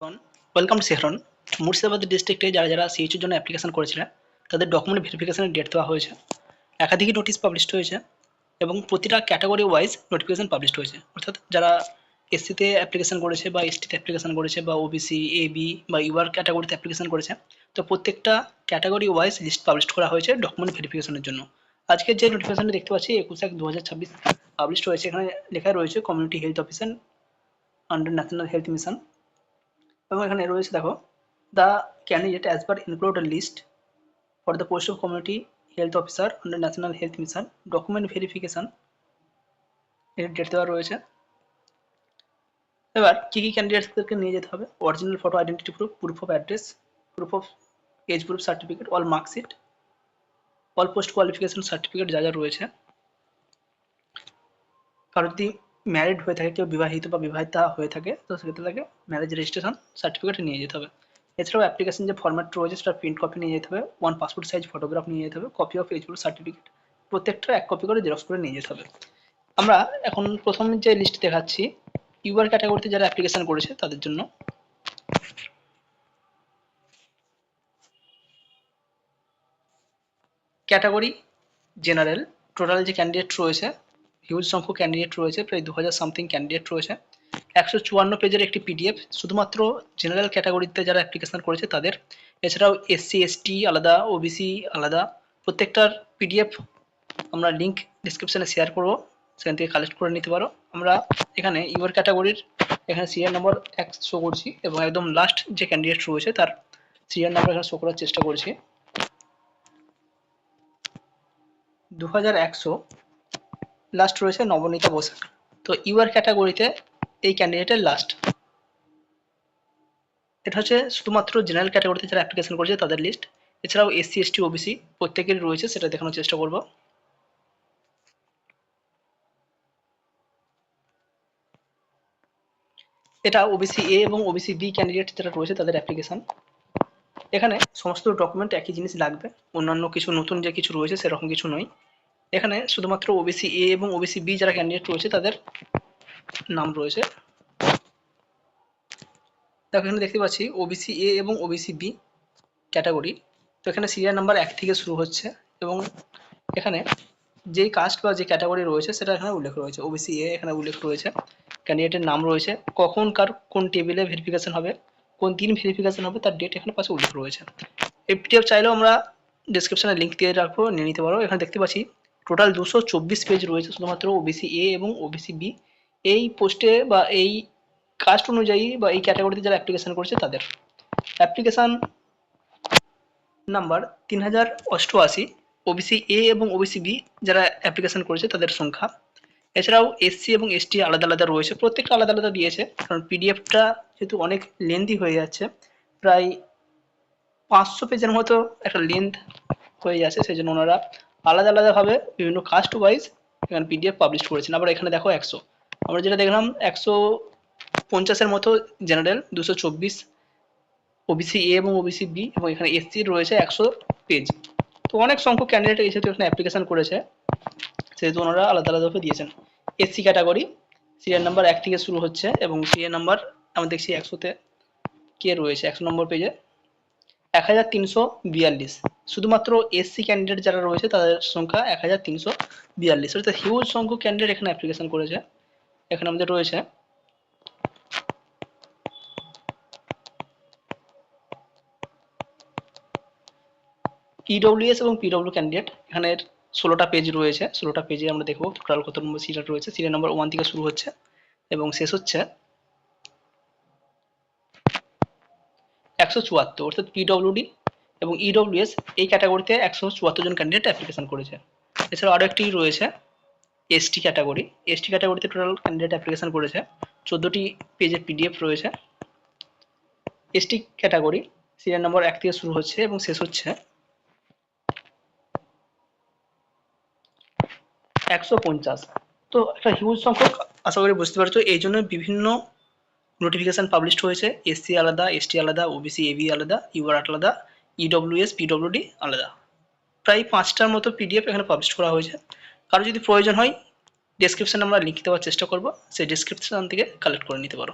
Welcome to সেহরন। Murshidabad ডিস্ট্রিক্টে যারা সিএইচের জন্য অ্যাপ্লিকেশন করেছিলেন তাদের ডকুমেন্ট ভেরিফিকেশনের ডেট দেওয়া হয়েছে। একাধিক নোটিশ পাবলিশড হয়েছে এবং প্রতিটা ক্যাটাগরি ওয়াইজ নোটিফিকেশন পাবলিশড হয়েছে। অর্থাৎ যারা এসসিতে অ্যাপ্লিকেশন করেছে বা এসটিতে অ্যাপ্লিকেশন করেছে বা ওবিসি, এবি বা ইউআর ক্যাটাগরিতে অ্যাপ্লিকেশন করেছে, তো প্রত্যেকটা ক্যাটাগরি ওয়াইজ লিস্ট পাবলিশ করা হয়েছে ডকুমেন্ট ভেরিফিকেশনের জন্য। আজকের যে নোটিফিকেশনটা দেখতে পাচ্ছি 21/1/2026 পাবলিশড হয়েছে। এখানে লেখা রয়েছে community health officer under national health mission. এবং এখানে রয়েছে দেখো, the candidate as per include list for the post of community health officer under national health mission document verification এর ডেট দেওয়া রয়েছে। এবার কী কী ক্যান্ডিডেটসদেরকে নিয়ে যেতে হবে: original photo identity proof, proof of address, proof of age proof certificate, all marksheet, all post qualification certificate যা রয়েছে। কারো যদি ম্যারিড হয়ে থাকে, কেউ বিবাহিত বা বিবাহিতা হয়ে থাকে, তো সেক্ষেত্রে তাকে ম্যারেজ রেজিস্ট্রেশন সার্টিফিকেট নিয়ে যেতে হবে। এছাড়াও অ্যাপ্লিকেশন যে ফরম্যাট রয়েছে সেটা প্রিন্ট কপি নিয়ে যেতে হবে, 1 পাসপোর্ট সাইজ ফটোগ্রাফ নিয়ে যেতে হবে, copy of age proof certificate প্রত্যেকটা 1 কপি করে জেরক্স করে নিয়ে যেতে হবে। আমরা এখন প্রথম যে লিস্ট দেখাচ্ছি ইউআর ক্যাটাগরিতে যারা অ্যাপ্লিকেশন করেছে তাদের জন্য। ক্যাটাগরি জেনারেল, টোটাল যে ক্যান্ডিডেট রয়েছে হিউজ সংখ্যক ক্যান্ডিডেট রয়েছে, প্রায় 2000 সামথিং ক্যান্ডিডেট রয়েছে। 154 পেজের একটি পিডিএফ শুধুমাত্র জেনারেল ক্যাটাগরিতে যারা অ্যাপ্লিকেশন করেছে তাদের। এছাড়াও এসসি এসটি আলাদা, ওবিসি আলাদা, প্রত্যেকটার পিডিএফ আমরা লিঙ্ক ডিসক্রিপশানে শেয়ার করবো, সেখান থেকে কালেক্ট করে নিতে পারো। আমরা এখানে ইউআর ক্যাটাগরির এখানে সিরিয়াল নম্বর 1 শো করছি এবং একদম লাস্ট যে ক্যান্ডিডেট রয়েছে তার সিরিয়াল নাম্বার এখানে শো করার চেষ্টা করছি। 2100 লাস্ট রয়েছে নবনীতা বসাক। তো ইউআর ক্যাটাগরিতে এই ক্যান্ডিডেটের লাস্ট। এটা হচ্ছে শুধুমাত্র জেনারেল ক্যাটাগরিতে যারা অ্যাপ্লিকেশন করেছে তাদের লিস্ট। এছাড়াও এসসি এসটি ওবিসি প্রত্যেকেরই রয়েছে, সেটা দেখানোর চেষ্টা করব। এটা ওবিসি এ এবং ওবিসি বি ক্যান্ডিডেট যারা রয়েছে তাদের অ্যাপ্লিকেশন। এখানে সমস্ত ডকুমেন্ট একই জিনিস লাগবে, অন্যান্য কিছু নতুন যে কিছু রয়েছে সেরকম কিছু নয়। এখানে শুধুমাত্র ওবিসি এ এবং ওবিসি বি যারা ক্যান্ডিডেট রয়েছে তাদের নাম রয়েছে। দেখো এখানে দেখতে পাচ্ছি ওবিসি এ এবং ওবিসি বি ক্যাটাগরি। তো এখানে সিরিয়াল নাম্বার 1 থেকে শুরু হচ্ছে এবং এখানে যেই কাস্ট বা যে ক্যাটাগরি রয়েছে সেটা এখানে উল্লেখ রয়েছে। ওবিসি এ এখানে উল্লেখ রয়েছে, ক্যান্ডিডেটের নাম রয়েছে, কখন কার কোন টেবিলে ভেরিফিকেশন হবে, কোন দিন ভেরিফিকেশন হবে তার ডেট এখানে পাশে উল্লেখ রয়েছে। এই পিডিএফ চাইলেও আমরা ডিসক্রিপশনে লিঙ্ক দিয়ে রাখবো, নিয়ে নিতে পারো। এখানে দেখতে পাচ্ছি টোটাল 224 পেজ রয়েছে শুধুমাত্র ওবিসি এ এবং ওবিসি বি এই পোস্টে বা এই কাস্ট অনুযায়ী বা এই ক্যাটাগরিতে যারা অ্যাপ্লিকেশন করেছে তাদের। অ্যাপ্লিকেশন নাম্বার 3088 ওবিসি এ এবং ওবিসি বি যারা অ্যাপ্লিকেশন করেছে তাদের সংখ্যা। এছাড়াও এসসি এবং এসটি আলাদা আলাদা রয়েছে, প্রত্যেকটা আলাদা আলাদা দিয়েছে কারণ পিডিএফটা যেহেতু অনেক লেন্দি হয়ে যাচ্ছে, প্রায় 500 পেজের মতো একটা লেন্থ হয়ে যাচ্ছে, সেই জন্য ওনারা আলাদা আলাদাভাবে বিভিন্ন কাস্ট ওয়াইজ এখানে পিডিএফ পাবলিশ করেছেন। আবার এখানে দেখো 100, আমরা যেটা দেখলাম 150-এর মতো জেনারেল, 224 ওবিসি এ এবং ওবিসি বি এবং এখানে এসসি রয়েছে 100 পেজ। তো অনেক সংখ্যক ক্যান্ডিডেট যেহেতু এখানে অ্যাপ্লিকেশন করেছে সেহেতু ওনারা আলাদা আলাদাভাবে দিয়েছেন। এসসি ক্যাটাগরি সিরিয়াল নাম্বার 1 থেকে শুরু হচ্ছে এবং সিরিয়াল নাম্বার আমরা দেখছি 100-তে কে রয়েছে 100 নম্বর পেজে 1342। শুধুমাত্র এসসি ক্যান্ডিডেট যারা রয়েছে তাদের সংখ্যা 1342, অর্থাৎ হিউজ সংখ্যক ক্যান্ডিডেট এখানে অ্যাপ্লিকেশন করেছে। এখানে আমাদের রয়েছে ইডব্লিউএস এবং পিডব্লিউ ক্যান্ডিডেট। এখানে 16টা পেজ রয়েছে, 16টা পেজে আমরা দেখব টোটাল কত নম্বর সিরিয়াল রয়েছে। সিরিয়াল নাম্বার 1 থেকে শুরু হচ্ছে এবং শেষ হচ্ছে 174, অর্থাৎ পিডব্লিউডি এবং ইডব্লিউএস এই ক্যাটাগরিতে 174 জন ক্যান্ডিডেট অ্যাপ্লিকেশন করেছে। এছাড়াও আরও একটি রয়েছে এসটি ক্যাটাগরি। এসটি ক্যাটাগরিতে টোটাল ক্যান্ডিডেট অ্যাপ্লিকেশন করেছে, 14টি পেজের পিডিএফ রয়েছে। এসটি ক্যাটাগরি সিরিয়াল নম্বর 1 থেকে শুরু হচ্ছে এবং শেষ হচ্ছে 150। তো একটা হিউজ সংখ্যক, আশা করি বুঝতে পারছো। এই জন্য বিভিন্ন নোটিফিকেশন পাবলিশড হয়েছে, এসসি আলাদা, এসটি আলাদা, ওবিসি এবি আলাদা, ইউআর আলাদা, ইডব্লিউএস পিডব্লিউডি আলাদা। প্রায় 5টার মতো পিডিএফ এখানে পাবলিশ করা হয়েছে। কারো যদি প্রয়োজন হয় ডেসক্রিপশনে আমরা লিঙ্ক দেওয়ার চেষ্টা করব, সেই ডেসক্রিপশন থেকে কালেক্ট করে নিতে পারো।